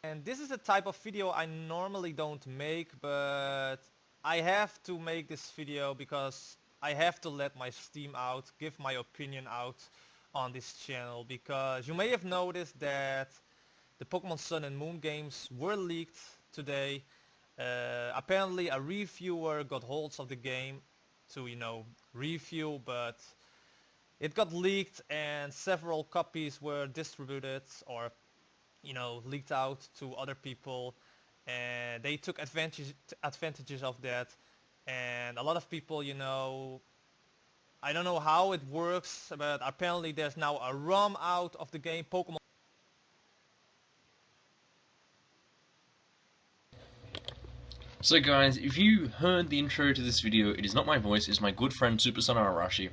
And this is a type of video I normally don't make, but I have to make this video because I have to let my steam out, give my opinion out on this channel, because you may have noticed that the Pokemon Sun and Moon games were leaked today. Apparently a reviewer got holds of the game to, review, but it got leaked and several copies were distributed or leaked out to other people, and they took advantages of that. And a lot of people, I don't know how it works, but apparently there's now a ROM out of the game Pokemon. So guys, if you heard the intro to this video, it is not my voice, it's my good friend Super Son Arashi,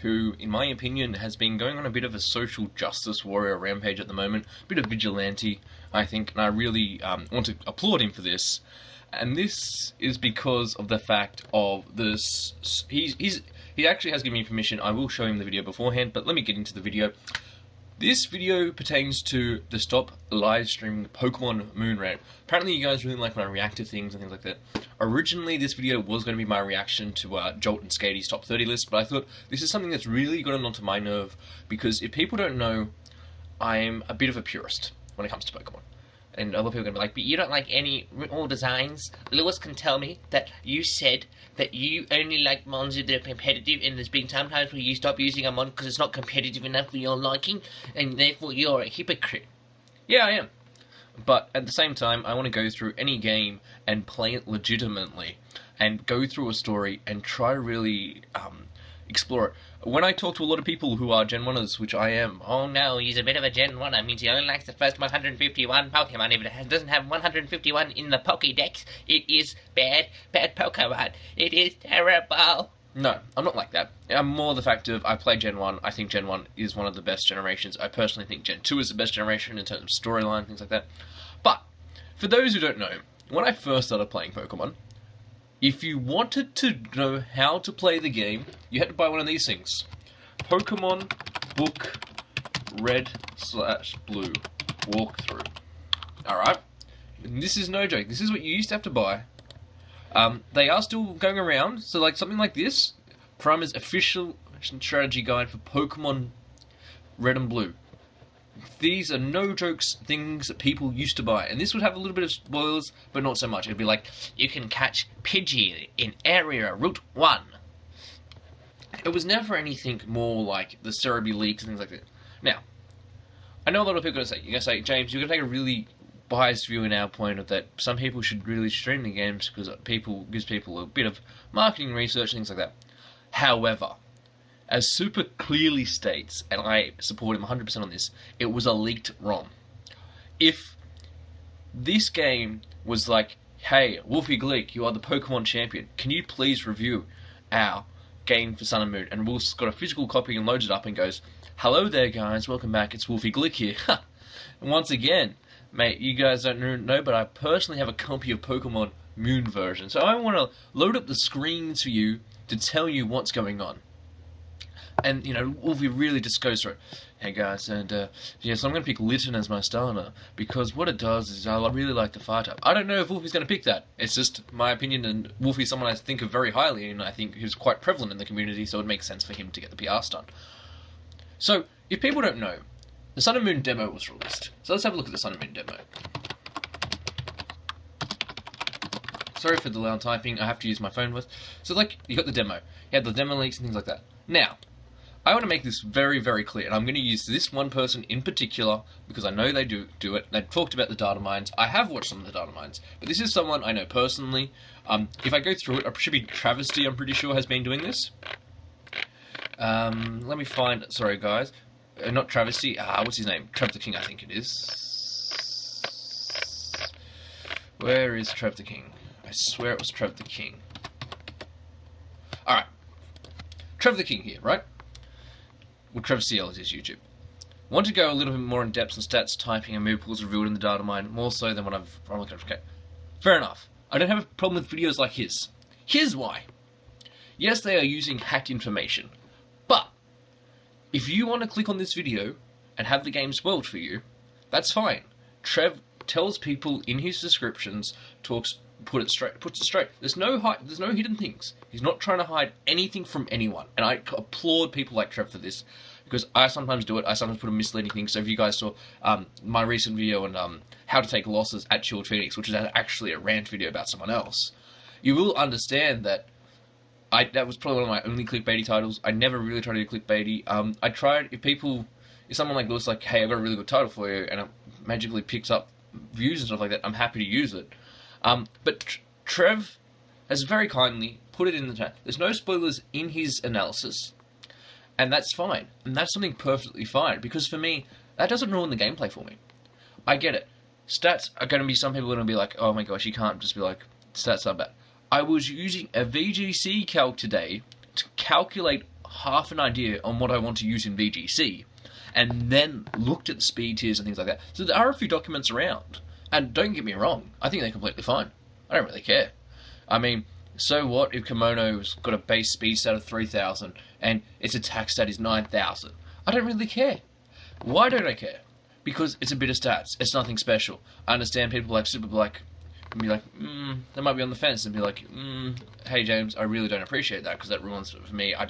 who, in my opinion, has been going on a bit of a social justice warrior rampage at the moment, a bit of vigilante, I think, and I really want to applaud him for this. And this is because of the fact of this, he actually has given me permission. I will show him the video beforehand, but let me get into the video. This video pertains to the stop live streaming Pokemon Moon Rant. Apparently you guys really like when I react to things and things like that. Originally this video was going to be my reaction to Jolt and Skaty's top 30 list, but I thought this is something that's really gotten onto my nerve, because if people don't know, I'm a bit of a purist when it comes to Pokemon. And a lot of people are going to be like, but you don't like any all designs. Lewis can tell me that you said that you only like mons that are competitive, and there's been sometimes where you stop using a mon because it's not competitive enough for your liking, and therefore you're a hypocrite. Yeah, I am. But at the same time, I want to go through any game and play it legitimately, and go through a story and try to really explore it. When I talk to a lot of people who are Gen 1ers, which I am, oh no, he's a bit of a Gen 1er, means he only likes the first 151 Pokemon. If it doesn't have 151 in the Pokédex, it is bad Pokemon. It is terrible. No, I'm not like that. I'm more the fact of, I play Gen 1, I think Gen 1 is one of the best generations. I personally think Gen 2 is the best generation in terms of storyline, things like that. But, for those who don't know, when I first started playing Pokemon, if you wanted to know how to play the game, you had to buy one of these things. Pokemon Book Red/Blue Walkthrough. Alright? This is no joke. This is what you used to have to buy. They are still going around, so like something like this, Primer's official strategy guide for Pokemon Red and Blue. These are no jokes things that people used to buy, and this would have a little bit of spoilers, but not so much. It'd be like, you can catch Pidgey in Area Route 1. It was never anything more like the Cerebi leaks and things like that. Now, I know a lot of people are going to say, James, you're going to take a really biased view in our point of that some people should really stream the games because gives people a bit of marketing research and things like that. However, as Super clearly states, and I support him 100% on this, it was a leaked ROM. If this game was like, hey, Wolfie Glick, you are the Pokemon champion, can you please review our game for Sun and Moon? And Wolf's got a physical copy and loads it up and goes, hello there guys, welcome back, it's Wolfie Glick here. And once again, mate, you guys don't know, but I personally have a copy of Pokemon Moon version, so I want to load up the screens for you to tell you what's going on. And, Wolfie really just goes through it. Hey guys, and yes, I'm going to pick Litten as my starter, because what it does is I really like the fire type. I don't know if Wolfie's going to pick that. It's just my opinion, and Wolfie's someone I think of very highly, and I think he's quite prevalent in the community, so it makes sense for him to get the PR stunt. So, if people don't know, the Sun and Moon demo was released. So let's have a look at the Sun and Moon demo. Sorry for the loud typing, I have to use my phone with. So you got the demo. You had the demo leaks and things like that. Now, I want to make this very, very clear, and I'm going to use this one person in particular, because I know they do it. They've talked about the data mines. I have watched some of the data mines, but this is someone I know personally. If I go through it, it should be Travesty, I'm pretty sure, has been doing this. Let me find, sorry guys, not Travesty, what's his name? Trev the King, I think it is. Where is Trev the King? I swear it was Trev the King. Alright, Trev the King here, right? Well, Trev CL is his YouTube. Want to go a little bit more in depth on stats, typing, and move pools revealed in the data mine, more so than what I'm looking at. Okay, fair enough. I don't have a problem with videos like his. Here's why. Yes, they are using hacked information, but if you want to click on this video and have the game spoiled for you, that's fine. Trev tells people in his descriptions, puts it straight. There's no hidden things. He's not trying to hide anything from anyone, and I applaud people like Trev for this, because I sometimes do it. I sometimes put a misleading thing. So if you guys saw my recent video on how to take losses at Chilled Phoenix, which is actually a rant video about someone else, you will understand that that was probably one of my only clickbaity titles. I never really tried to do clickbaity. I tried, if someone like looks like, hey, I've got a really good title for you, and it magically picks up views and stuff like that, I'm happy to use it. But Trev has very kindly put it in the chat. There's no spoilers in his analysis, and that's fine. And that's something perfectly fine, because for me, that doesn't ruin the gameplay for me. I get it. Stats are going to be, some people are going to be like, oh my gosh, you can't just be like, stats are bad. I was using a VGC calc today to calculate half an idea on what I want to use in VGC, and then looked at the speed tiers and things like that. So there are a few documents around, and don't get me wrong, I think they're completely fine. I don't really care. I mean, so what if Kimono's got a base speed stat of 3,000 and its attack stat is 9,000? I don't really care. Why don't I care? Because it's a bit of stats. It's nothing special. I understand people like Super Black be like, they might be on the fence and be like, hey James, I really don't appreciate that, because that ruins it for me. I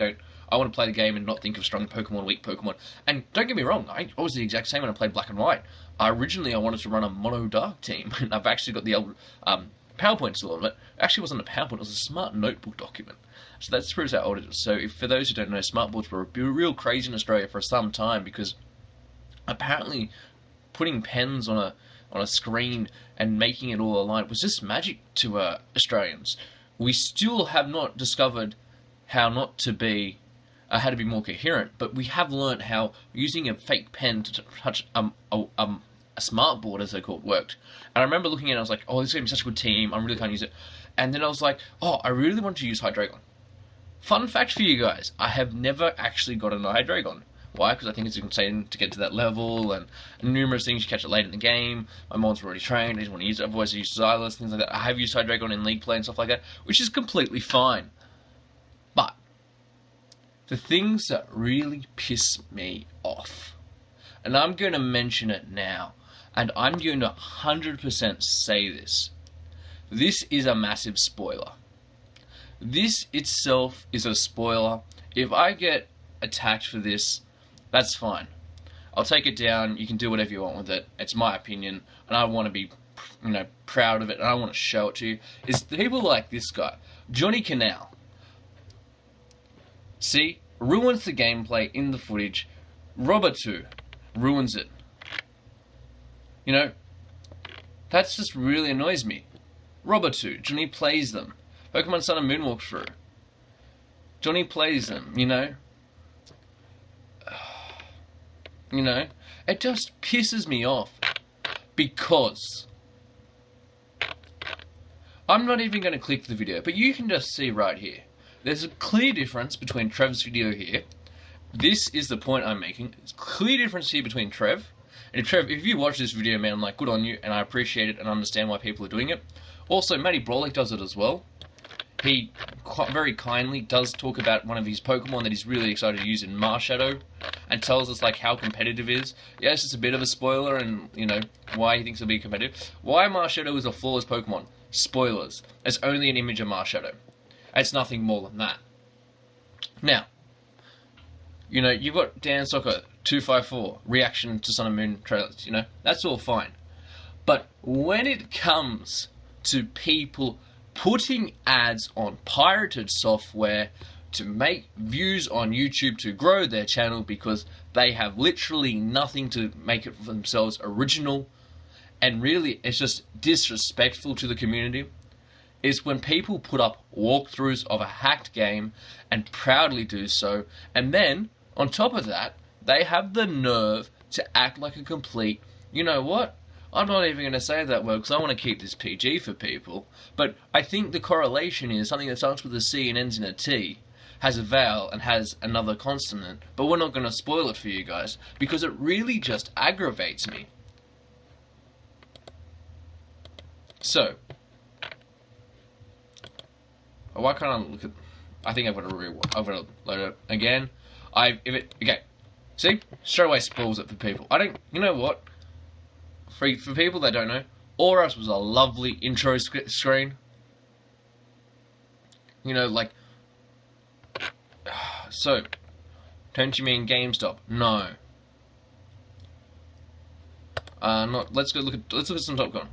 want to play the game and not think of strong Pokemon, weak Pokemon. And don't get me wrong, I was the exact same when I played Black and White. Originally I wanted to run a mono dark team, and I've actually got the old PowerPoint still on it. It actually wasn't a PowerPoint, it was a smart notebook document. So that proves how old it is. So for those who don't know, smartboards were real crazy in Australia for some time, because apparently putting pens on a screen and making it all aligned was just magic to Australians. We still have not discovered how to be more coherent, but we have learnt how using a fake pen to touch a smartboard, as they're called, worked. And I remember looking at it, I was like, oh, this is going to be such a good team, I really can't use it. And then I was like, oh, I really want to use Hydreigon. Fun fact for you guys, I have never actually got a Hydreigon. Why? Because I think it's insane to get to that level, and numerous things, you catch it late in the game. My mons were already trained, I didn't want to use it, otherwise I used Xylus, things like that. I have used Hydreigon in League play and stuff like that, which is completely fine. But the things that really piss me off, and I'm going to mention it now, and I'm going to 100% say this. This is a massive spoiler. This itself is a spoiler. If I get attacked for this, that's fine. I'll take it down. You can do whatever you want with it. It's my opinion, and I want to be, proud of it, and I want to show it to you. Is people like this guy, Johnny Canal. See, ruins the gameplay in the footage. Robotu ruins it. That just really annoys me. Robotu, Johnny plays them. Pokemon Sun and Moon walkthrough. Johnny plays them, it just pisses me off, because I'm not even going to click the video, but you can just see right here. There's a clear difference between Trev's video here. This is the point I'm making. There's a clear difference here between Trev. And Trev, if you watch this video, man, I'm like, good on you, and I appreciate it and understand why people are doing it. Also, Matty Brawlick does it as well. He very kindly does talk about one of his Pokemon that he's really excited to use in Marshadow, and tells us like how competitive it is. Yes, it's a bit of a spoiler, and why he thinks it'll be competitive. Why Marshadow is a flawless Pokemon? Spoilers. It's only an image of Marshadow. It's nothing more than that. Now, you've got Dan Soccer 254 reaction to Sun and Moon trailers. That's all fine. But when it comes to people putting ads on pirated software to make views on YouTube to grow their channel, because they have literally nothing to make it for themselves original, and really it's just disrespectful to the community, is when people put up walkthroughs of a hacked game and proudly do so, and then on top of that they have the nerve to act like a complete, I'm not even going to say that word because I want to keep this PG for people, but I think the correlation is something that starts with a C and ends in a T, has a vowel and has another consonant, but we're not going to spoil it for you guys, because it really just aggravates me. So, why can't I look at, I think I've got to load it again. Okay, see, straight away spoils it for people. You know what? for people that don't know, Auras was a lovely intro screen. You know, like, so, don't you mean GameStop? No. Let's look at some Top Gun.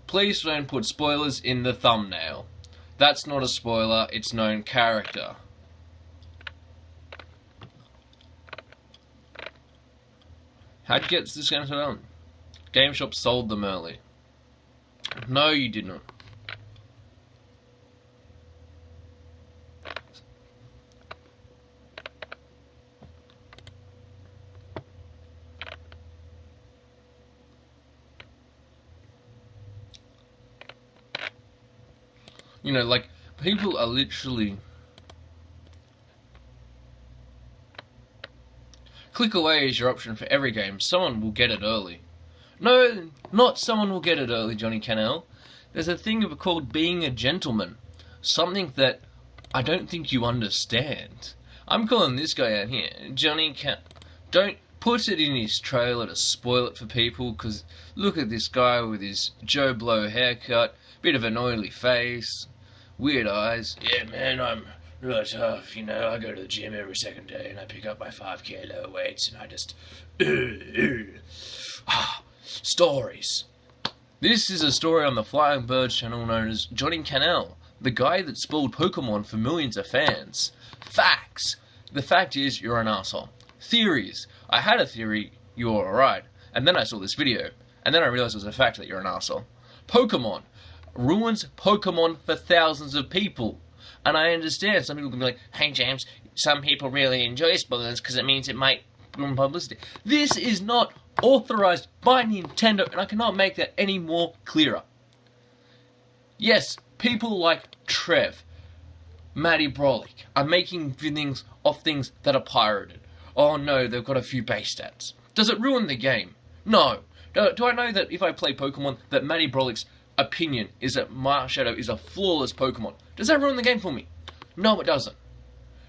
Please don't put spoilers in the thumbnail. That's not a spoiler, it's known character. How'd you get this game done? GameStop sold them early. No, you did not. You know, like, people are literally... Click away is your option for every game. Someone will get it early. No, not someone will get it early, Johnny Cannell. There's a thing called being a gentleman. Something that I don't think you understand. I'm calling this guy out here, Johnny Don't put it in his trailer to spoil it for people, because look at this guy with his Joe Blow haircut, bit of an oily face, weird eyes. Yeah, man, I'm really tough, you know, I go to the gym every second day and I pick up my 5 kilo weights and I just... Stories. This is a story on the Flying Bird channel known as Johnny Cannell, the guy that spoiled Pokemon for millions of fans. Facts. The fact is, you're an asshole. Theories. I had a theory you were alright, and then I saw this video, and then I realized it was a fact that you're an asshole. Pokemon ruins Pokemon for thousands of people. And I understand some people can be like, hey James, some people really enjoy spoilers because it means it might bring publicity. This is not authorized by Nintendo, and I cannot make that any more clearer. Yes, people like Trev, Matty Brolick are making things off things that are pirated. Oh no, they've got a few base stats. Does it ruin the game? No. Do I know that if I play Pokemon, that Matty Brolick's opinion is that Marshadow is a flawless Pokemon? Does that ruin the game for me? No, it doesn't.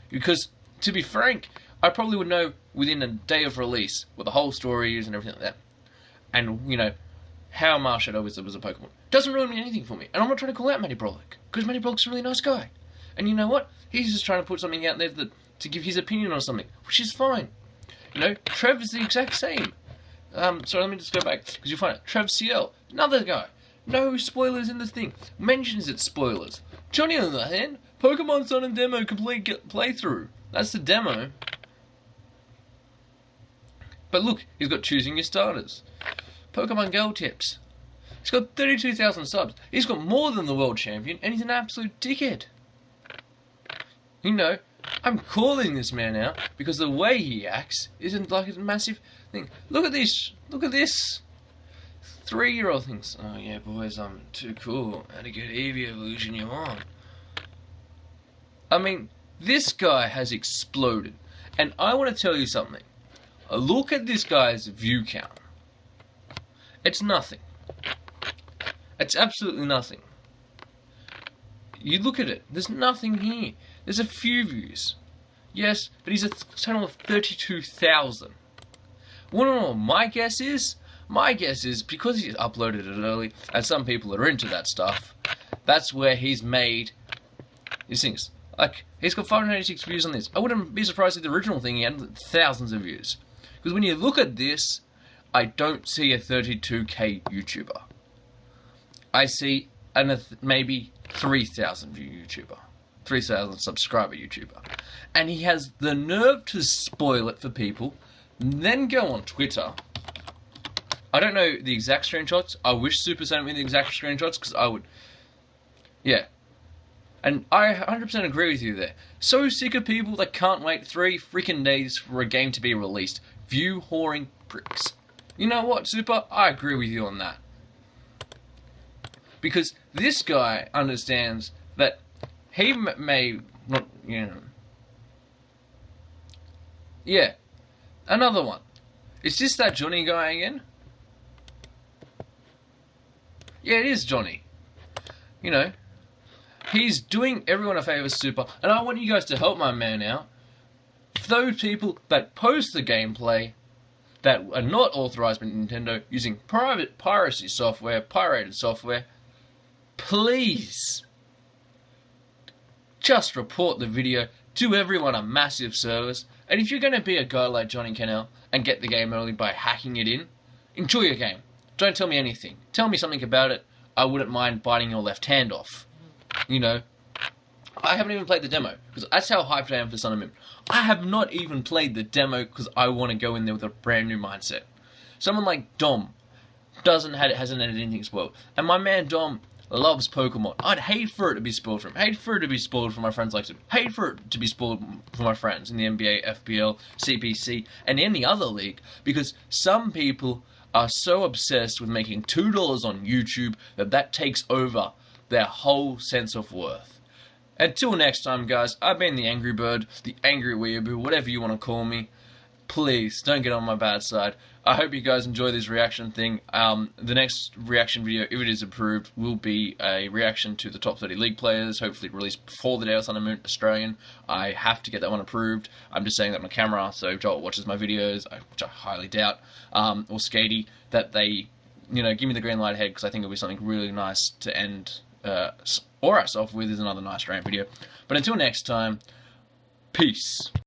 Because, to be frank, I probably would know within a day of release what the whole story is and everything like that. And, you know, how Marshadow is as a Pokemon. Doesn't ruin anything for me. And I'm not trying to call out Matty Brolick, because Matty Brolick's a really nice guy. And you know what? He's just trying to put something out there to give his opinion on something, which is fine. You know, Trev is the exact same. So let me just go back, because you'll find it. Trev CL, another guy. No spoilers in the thing. Mentions it's spoilers. Johnny, on the other hand, Pokemon Sun and Demo complete playthrough. That's the demo. But look, he's got choosing your starters. Pokemon Go tips. He's got 32,000 subs. He's got more than the world champion, and he's an absolute dickhead. You know, I'm calling this man out because the way he acts isn't like a massive thing. Look at this. Look at this. 3-year-old things. Oh yeah, boys, I'm too cool. How to get Eevee evolution you want? I mean, this guy has exploded. And I want to tell you something. Look at this guy's view count. It's nothing. It's absolutely nothing. You look at it. There's nothing here. There's a few views. Yes, but he's a channel of 32,000. Wanna know what my guess is? My guess is, because he's uploaded it early, and some people are into that stuff, that's where he's made these things. Like, he's got 586 views on this. I wouldn't be surprised if the original thing he had thousands of views. Because when you look at this, I don't see a 32k YouTuber. I see maybe 3,000 view YouTuber. 3,000 subscriber YouTuber. And he has the nerve to spoil it for people, then go on Twitter. I don't know the exact screenshots. I wish Super sent me the exact screenshots, because I would... Yeah. And I 100% agree with you there. So sick of people that can't wait 3 freaking days for a game to be released. View whoring pricks. You know what, Super? I agree with you on that. Because this guy understands that he may not, you know... Yeah. Another one. Is this that Johnny guy again? Yeah, it is Johnny. You know, he's doing everyone a favour, Super, and I want you guys to help my man out. For those people that post the gameplay, that are not authorized by Nintendo using private piracy software, pirated software, please just report the video, do everyone a massive service, and if you're going to be a guy like Johnny Cannell and get the game early by hacking it in, enjoy your game. Don't tell me anything. Tell me something about it. I wouldn't mind biting your left hand off. You know, I haven't even played the demo, because that's how hyped I am for Sun and Moon. I have not even played the demo because I want to go in there with a brand new mindset. Someone like Dom hasn't had anything spoiled. And my man Dom loves Pokemon. I'd hate for it to be spoiled for him. Hate for it to be spoiled for my friends like him. Hate for it to be spoiled for my friends in the NBA, FBL, CPC, and any other league, because some people are so obsessed with making $2 on YouTube that takes over their whole sense of worth. Until next time, guys, I've been the Angry Bird, the Angry Weeaboo, whatever you want to call me. Please, don't get on my bad side. I hope you guys enjoy this reaction thing. The next reaction video, if it is approved, will be a reaction to the top 30 league players, hopefully released before the day of Sun and Moon Australian. I have to get that one approved. I'm just saying that on camera, so Joel watches my videos, which I highly doubt, or Skatey, that they, you know, give me the green light ahead, because I think it'll be something really nice to end or us off with is another nice rant video. But until next time, peace.